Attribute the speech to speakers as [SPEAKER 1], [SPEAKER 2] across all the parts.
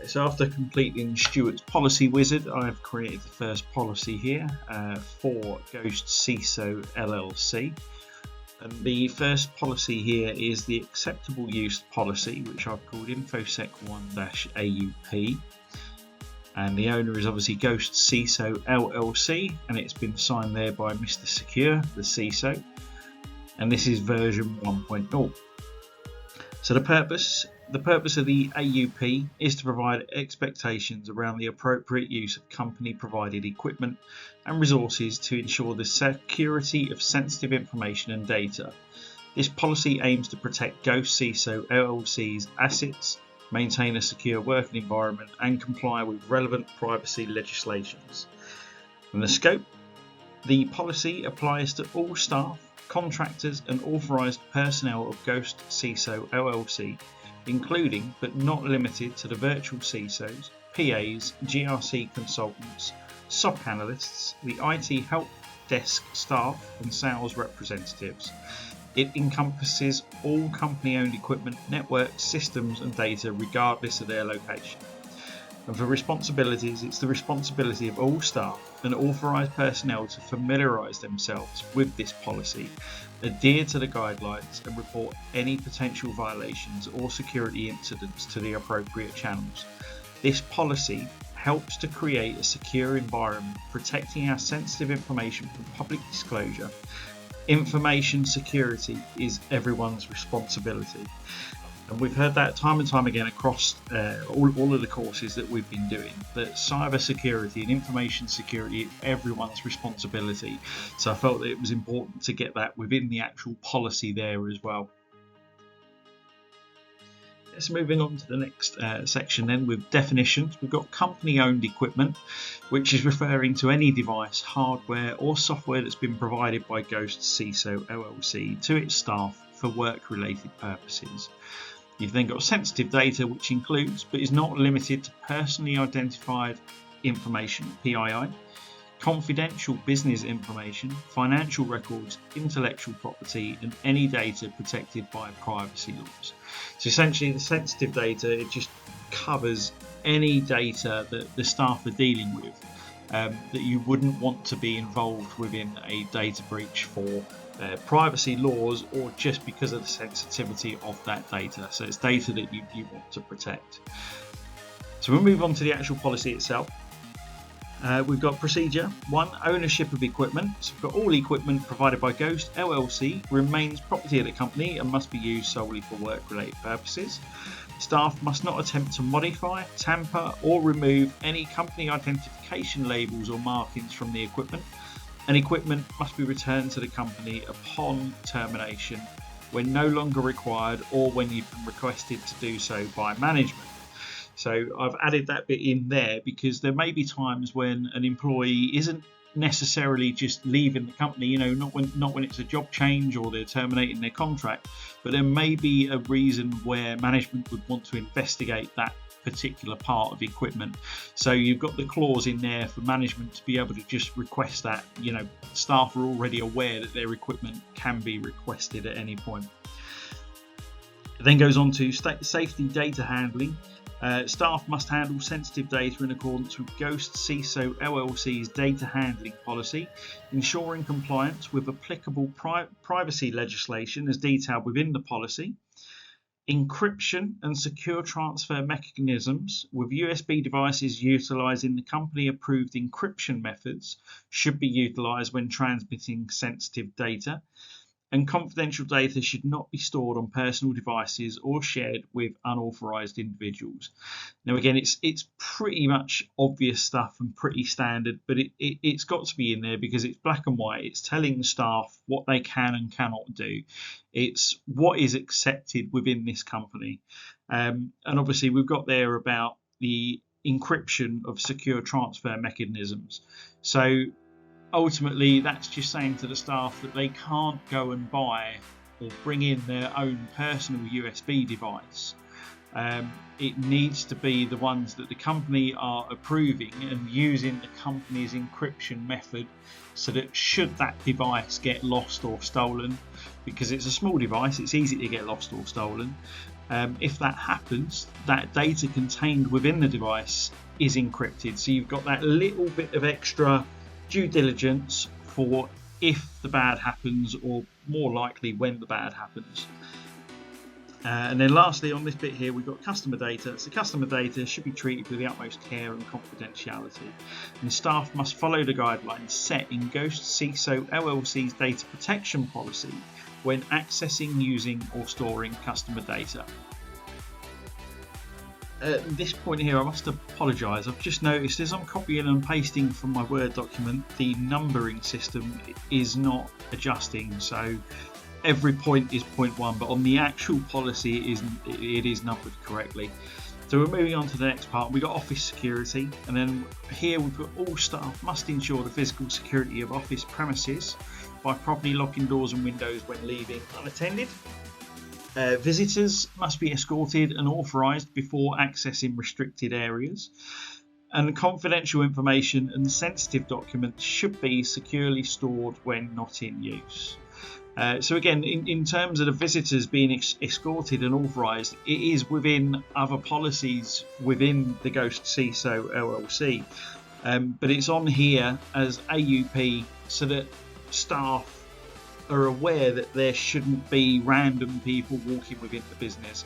[SPEAKER 1] So after completing Stuart's policy wizard, I've created the first policy here for Ghost CISO LLC. And the first policy here is the acceptable use policy, which I've called Info-Sec.Live. And the owner is obviously Ghost CISO LLC, and it's been signed there by Mr. Secure, the CISO. And this is version 1.0. So the purpose of the AUP is to provide expectations around the appropriate use of company provided equipment and resources to ensure the security of sensitive information and data. This policy aims to protect Ghost CISO LLC's assets, maintain a secure working environment and comply with relevant privacy legislations. And the scope: the policy applies to all staff, contractors and authorised personnel of Ghost CISO LLC, including but not limited to the virtual CISOs, PAs, GRC consultants, SOC analysts, the IT help desk staff and sales representatives. It encompasses all company-owned equipment, networks, systems and data regardless of their location. And for responsibilities, it's the responsibility of all staff and authorised personnel to familiarise themselves with this policy, adhere to the guidelines and report any potential violations or security incidents to the appropriate channels. This policy helps to create a secure environment, protecting our sensitive information from public disclosure. Information security is everyone's responsibility. And we've heard that time and time again across all of the courses that we've been doing, that cyber security and information security is everyone's responsibility. So I felt that it was important to get that within the actual policy there as well. Let's moving on to the next section then with definitions. We've got company owned equipment, which is referring to any device, hardware or software that's been provided by Ghost CISO LLC to its staff for work related purposes. You've then got sensitive data, which includes but is not limited to personally identified information, PII, confidential business information, financial records, intellectual property and any data protected by privacy laws. So essentially the sensitive data, it just covers any data that the staff are dealing with that you wouldn't want to be involved within a data breach for privacy laws or just because of the sensitivity of that data. So it's data that you want to protect. So we'll move on to the actual policy itself. We've got procedure 1, ownership of equipment. So we've got all equipment provided by Ghost LLC remains property of the company and must be used solely for work related purposes. Staff must not attempt to modify, tamper or remove any company identification labels or markings from the equipment, and equipment must be returned to the company upon termination when no longer required or when you've been requested to do so by management. So I've added that bit in there because there may be times when an employee isn't necessarily just leaving the company, not when it's a job change or they're terminating their contract, but there may be a reason where management would want to investigate that particular part of equipment. So you've got the clause in there for management to be able to just request that. Staff are already aware that their equipment can be requested at any point. It then goes on to safety data handling. Staff must handle sensitive data in accordance with Ghost CISO LLC's data handling policy, ensuring compliance with applicable privacy legislation as detailed within the policy. Encryption and secure transfer mechanisms with USB devices utilising the company approved encryption methods should be utilised when transmitting sensitive data. And confidential data should not be stored on personal devices or shared with unauthorised individuals. Now again, it's pretty much obvious stuff and pretty standard, but it's got to be in there because it's black and white. It's telling staff what they can and cannot do. It's what is accepted within this company. And obviously we've got there about the encryption of secure transfer mechanisms. So ultimately, that's just saying to the staff that they can't go and buy or bring in their own personal USB device. It needs to be the ones that the company are approving and using the company's encryption method, so that should that device get lost or stolen, because it's a small device, it's easy to get lost or stolen, If that happens, that data contained within the device is encrypted. So you've got that little bit of extra due diligence for if the bad happens, or more likely when the bad happens. And then lastly, on this bit here, we've got customer data. So customer data should be treated with the utmost care and confidentiality. And staff must follow the guidelines set in Ghost CISO LLC's data protection policy when accessing, using or storing customer data. At this point here, I must apologise. I've just noticed as I'm copying and pasting from my Word document, the numbering system is not adjusting. So every point is 0.1, but on the actual policy it is numbered correctly. So we're moving on to the next part. We've got office security, and then here we've got all staff must ensure the physical security of office premises by properly locking doors and windows when leaving unattended. Visitors must be escorted and authorised before accessing restricted areas. And confidential information and sensitive documents should be securely stored when not in use. So again, in terms of the visitors being escorted and authorised, it is within other policies within the Ghost CISO LLC, but it's on here as AUP so that staff are aware that there shouldn't be random people walking within the business.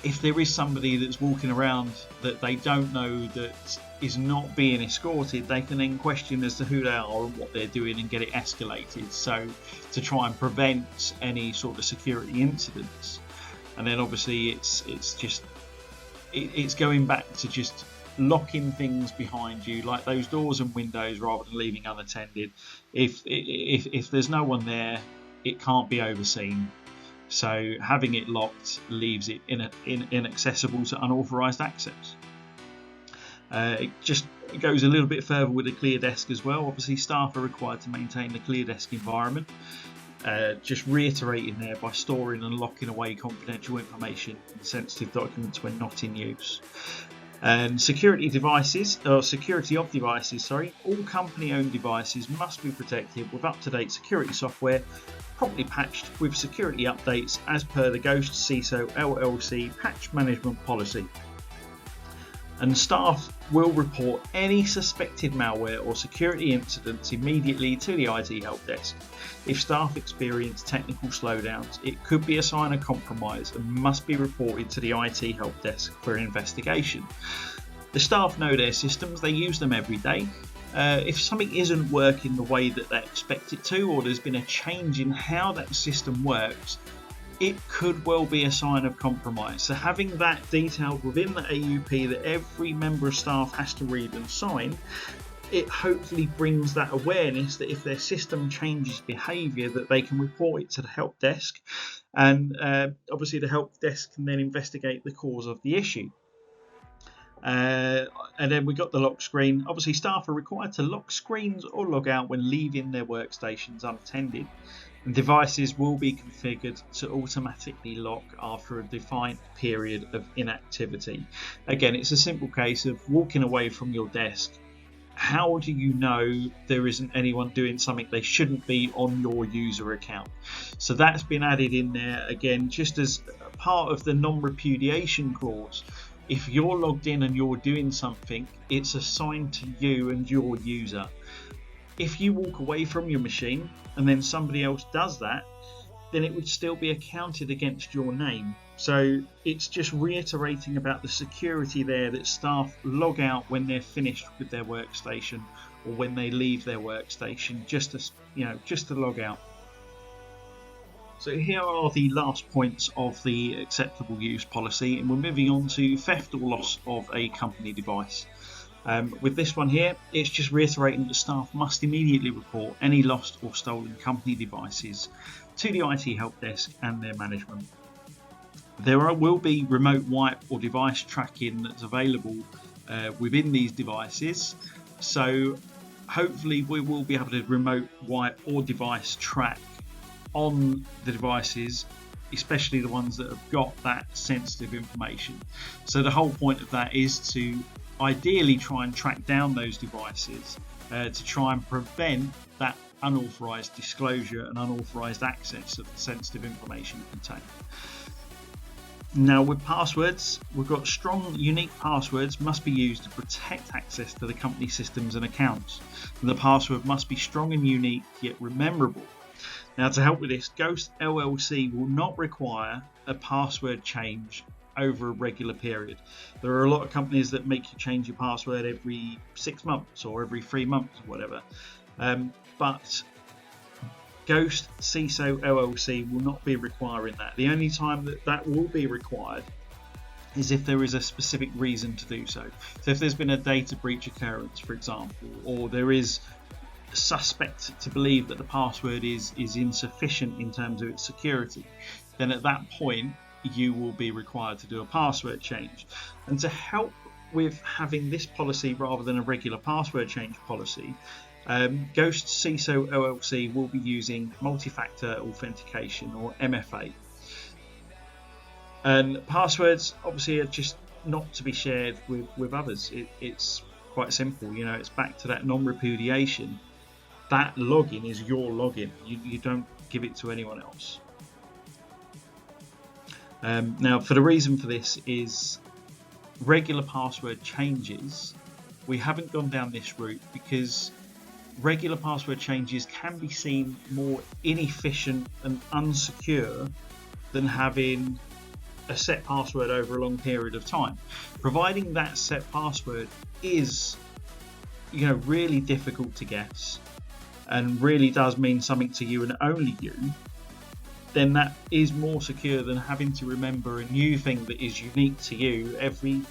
[SPEAKER 1] If there is somebody that's walking around that they don't know that is not being escorted, they can then question as to who they are and what they're doing and get it escalated, so to try and prevent any sort of security incidents. And then obviously it's going back to just locking things behind you, like those doors and windows, rather than leaving unattended. If there's no one there, it can't be overseen. So having it locked leaves it inaccessible to unauthorised access. It just goes a little bit further with the clear desk as well. Obviously, staff are required to maintain the clear desk environment. Just reiterating there, by storing and locking away confidential information and sensitive documents when not in use. And security of devices, all company-owned devices must be protected with up-to-date security software, properly patched with security updates as per the Ghost CISO LLC patch management policy. And staff will report any suspected malware or security incidents immediately to the IT help desk. If staff experience technical slowdowns, it could be a sign of compromise and must be reported to the IT help desk for an investigation. The staff know their systems, they use them every day. If something isn't working the way that they expect it to, or there's been a change in how that system works, it could well be a sign of compromise. So having that detailed within the AUP that every member of staff has to read and sign, it hopefully brings that awareness that if their system changes behaviour, that they can report it to the help desk, and obviously the help desk can then investigate the cause of the issue. And then we got the lock screen. Obviously, staff are required to lock screens or log out when leaving their workstations unattended. And devices will be configured to automatically lock after a defined period of inactivity. Again, it's a simple case of walking away from your desk. How do you know there isn't anyone doing something they shouldn't be on your user account? So that's been added in there again, just as part of the non-repudiation clause. If you're logged in and you're doing something, it's assigned to you and your user. If you walk away from your machine and then somebody else does that, then it would still be accounted against your name. So it's just reiterating about the security there, that staff log out when they're finished with their workstation or when they leave their workstation, just to log out. So here are the last points of the acceptable use policy, and we're moving on to theft or loss of a company device. With this one here, it's just reiterating that staff must immediately report any lost or stolen company devices to the IT help desk and their management. There will be remote wipe or device tracking that's available within these devices, so hopefully we will be able to remote wipe or device track on the devices, especially the ones that have got that sensitive information. So the whole point of that is to ideally try and track down those devices to try and prevent that unauthorized disclosure and unauthorized access of the sensitive information contained. Now with passwords, we've got strong, unique passwords must be used to protect access to the company systems and accounts. And the password must be strong and unique, yet rememberable. Now to help with this, Ghost LLC will not require a password change over a regular period. There are a lot of companies that make you change your password every 6 months or every 3 months or whatever. But Ghost CISO LLC will not be requiring that. The only time that will be required is if there is a specific reason to do so. So if there's been a data breach occurrence, for example, or there is a suspect to believe that the password is insufficient in terms of its security, then at that point you will be required to do a password change. And to help with having this policy rather than a regular password change policy, Ghost CISO LLC will be using multi-factor authentication, or MFA. And passwords obviously are just not to be shared with others. It's quite simple, it's back to that non-repudiation. That login is your login. You don't give it to anyone else. Now, for the reason for this is regular password changes. We haven't gone down this route because regular password changes can be seen more inefficient and unsecure than having a set password over a long period of time. Providing that set password is, really difficult to guess and really does mean something to you and only you, then that is more secure than having to remember a new thing that is unique to you every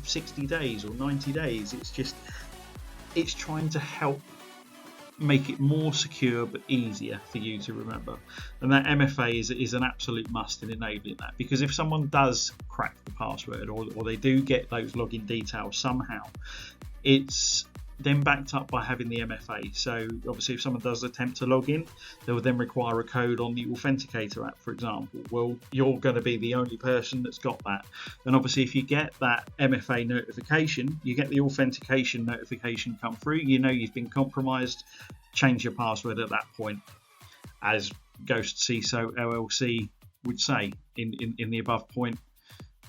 [SPEAKER 1] 60 days or 90 days. It's trying to help make it more secure but easier for you to remember, and that MFA is an absolute must in enabling that, because if someone does crack the password or they do get those login details somehow, it's then backed up by having the MFA. So obviously if someone does attempt to log in, they will then require a code on the Authenticator app, for example. Well, you're going to be the only person that's got that, and obviously if you get that MFA notification, you get the authentication notification come through, you've been compromised, change your password at that point, as Ghost CISO LLC would say in the above point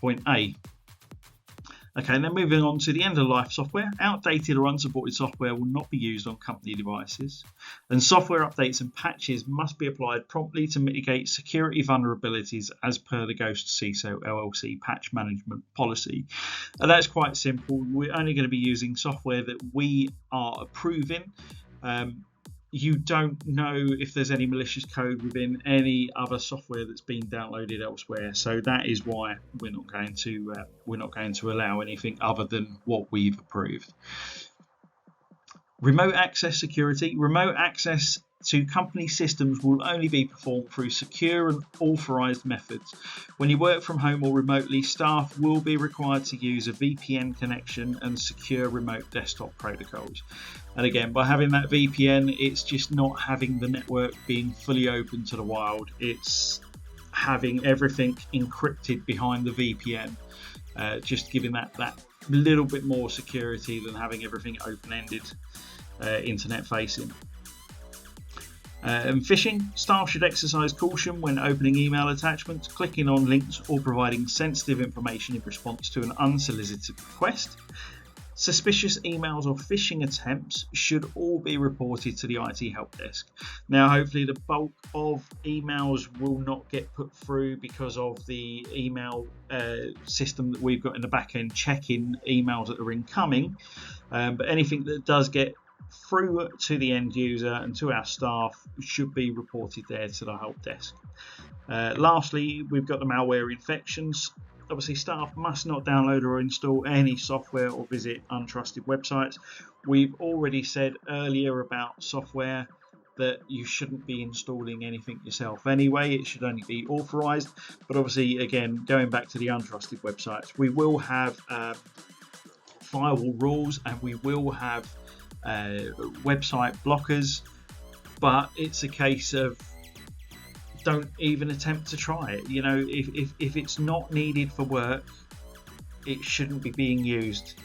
[SPEAKER 1] A. Okay, and then moving on to the end of life software. Outdated or unsupported software will not be used on company devices, and software updates and patches must be applied promptly to mitigate security vulnerabilities as per the Ghost CISO LLC patch management policy. And that's quite simple. We're only going to be using software that we are approving. You don't know if there's any malicious code within any other software that's been downloaded elsewhere, so that is why we're not going to allow anything other than what we've approved. Remote access security. Remote access to company systems will only be performed through secure and authorized methods. When you work from home or remotely, staff will be required to use a VPN connection and secure remote desktop protocols. And again, by having that VPN, it's just not having the network being fully open to the wild. It's having everything encrypted behind the VPN, just giving that little bit more security than having everything open-ended, internet-facing. And phishing. Staff should exercise caution when opening email attachments, clicking on links, or providing sensitive information in response to an unsolicited request. Suspicious emails or phishing attempts should all be reported to the IT help desk. Now, hopefully the bulk of emails will not get put through because of the email system that we've got in the back end checking emails that are incoming. But anything that does get through to the end user and to our staff should be reported there to the help desk. Lastly, we've got the malware infections. Obviously, staff must not download or install any software or visit untrusted websites. We've already said earlier about software that you shouldn't be installing anything yourself anyway. It should only be authorized. But obviously, again, going back to the untrusted websites, we will have firewall rules and we will have website blockers, but it's a case of don't even attempt to try it. If it's not needed for work, it shouldn't be being used.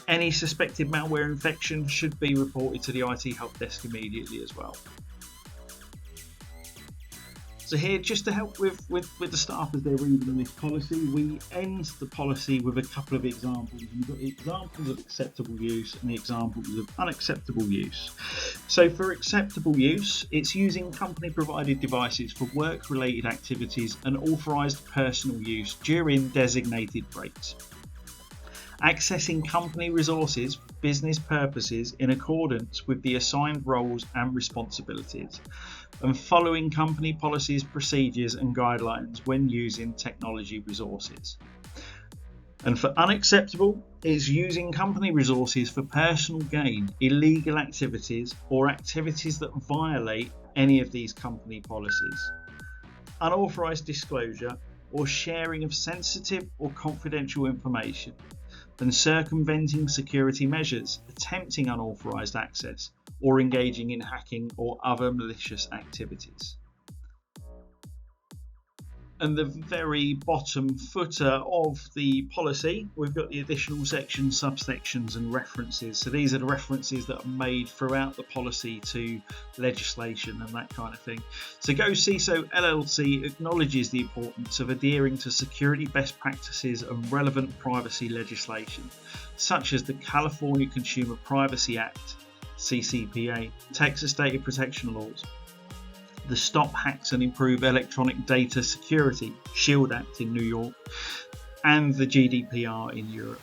[SPEAKER 1] Any suspected malware infection should be reported to the IT help desk immediately as well. So here, just to help with the staff as they're reading this policy, we end the policy with a couple of examples. We've got the examples of acceptable use and the examples of unacceptable use. So for acceptable use, it's using company-provided devices for work-related activities and authorised personal use during designated breaks. Accessing company resources for business purposes in accordance with the assigned roles and responsibilities, and following company policies, procedures and guidelines when using technology resources. And for unacceptable, is using company resources for personal gain, illegal activities or activities that violate any of these company policies. Unauthorised disclosure or sharing of sensitive or confidential information, and circumventing security measures, attempting unauthorised access, or engaging in hacking or other malicious activities. And the very bottom footer of the policy, we've got the additional sections, subsections and references. So these are the references that are made throughout the policy to legislation and that kind of thing. So Ghost CISO LLC acknowledges the importance of adhering to security best practices and relevant privacy legislation, such as the California Consumer Privacy Act, CCPA, Texas Data Protection Laws, the Stop Hacks and Improve Electronic Data Security, SHIELD Act in New York, and the GDPR in Europe,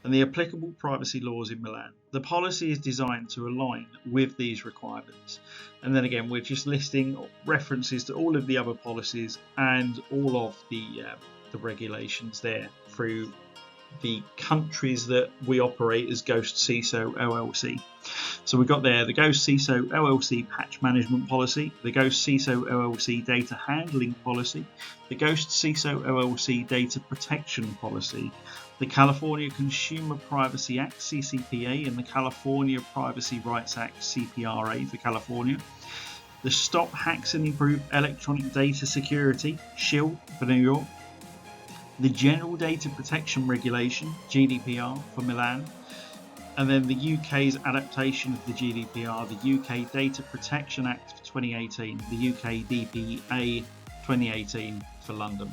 [SPEAKER 1] and the applicable privacy laws in Milan. The policy is designed to align with these requirements. And then again, we're just listing references to all of the other policies and all of the regulations there through the countries that we operate as Ghost CISO LLC. So we've got there the Ghost CISO LLC Patch Management Policy, the Ghost CISO LLC Data Handling Policy, the Ghost CISO LLC Data Protection Policy, the California Consumer Privacy Act CCPA and the California Privacy Rights Act CPRA for California, the Stop Hacks and Improve Electronic Data Security SHIELD for New York, the General Data Protection Regulation GDPR for Milan, and then the UK's adaptation of the GDPR, the UK Data Protection Act for 2018, the UK DPA 2018 for London.